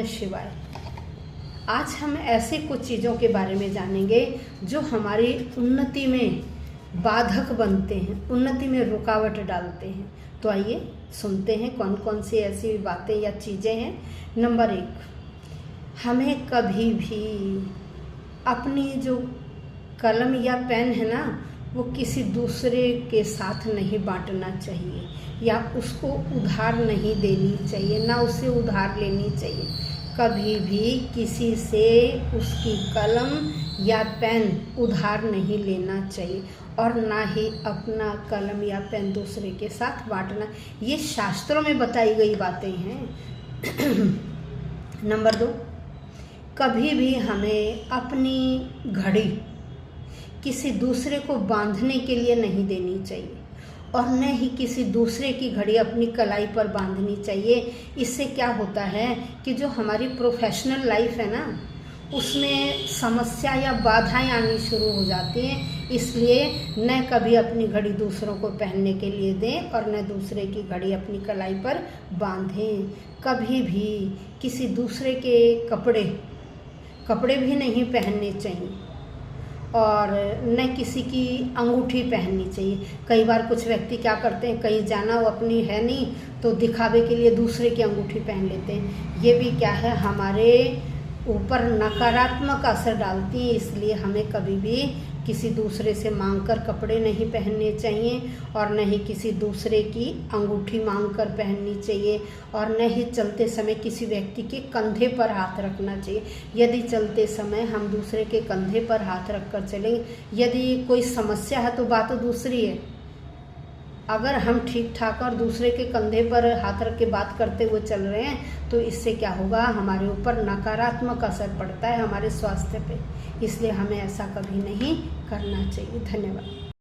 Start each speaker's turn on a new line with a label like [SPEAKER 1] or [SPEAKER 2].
[SPEAKER 1] शिवाय। आज हम ऐसे कुछ चीज़ों के बारे में जानेंगे जो हमारी उन्नति में बाधक बनते हैं, उन्नति में रुकावट डालते हैं। तो आइए सुनते हैं कौन कौन सी ऐसी बातें या चीज़ें हैं। नंबर 1, हमें कभी भी अपनी जो कलम या पेन है ना, वो किसी दूसरे के साथ नहीं बांटना चाहिए या उसको उधार नहीं देनी चाहिए, ना उसे उधार लेनी चाहिए। कभी भी किसी से उसकी कलम या पेन उधार नहीं लेना चाहिए और ना ही अपना कलम या पेन दूसरे के साथ बांटना। ये शास्त्रों में बताई गई बातें हैं। नंबर 2, कभी भी हमें अपनी घड़ी किसी दूसरे को बांधने के लिए नहीं देनी चाहिए और न ही किसी दूसरे की घड़ी अपनी कलाई पर बांधनी चाहिए। इससे क्या होता है कि जो हमारी प्रोफेशनल लाइफ है ना, उसमें समस्या या बाधाएं आनी शुरू हो जाती हैं। इसलिए न कभी अपनी घड़ी दूसरों को पहनने के लिए दें और न दूसरे की घड़ी अपनी कलाई पर बांधें। कभी भी किसी दूसरे के कपड़े भी नहीं पहनने चाहिए और न किसी की अंगूठी पहननी चाहिए। कई बार कुछ व्यक्ति क्या करते हैं, कहीं जाना वो अपनी है नहीं तो दिखावे के लिए दूसरे की अंगूठी पहन लेते हैं। ये भी क्या है, हमारे ऊपर नकारात्मक असर डालती है। इसलिए हमें कभी भी किसी दूसरे से मांगकर कपड़े नहीं पहनने चाहिए और न ही किसी दूसरे की अंगूठी मांगकर पहननी चाहिए और न ही चलते समय किसी व्यक्ति के कंधे पर हाथ रखना चाहिए। यदि चलते समय हम दूसरे के कंधे पर हाथ रखकर चलेंगे, यदि कोई समस्या है तो बात दूसरी है। अगर हम ठीक ठाक और दूसरे के कंधे पर हाथ रख के बात करते हुए चल रहे हैं तो इससे क्या होगा, हमारे ऊपर नकारात्मक असर पड़ता है हमारे स्वास्थ्य पे। इसलिए हमें ऐसा कभी नहीं करना चाहिए। धन्यवाद।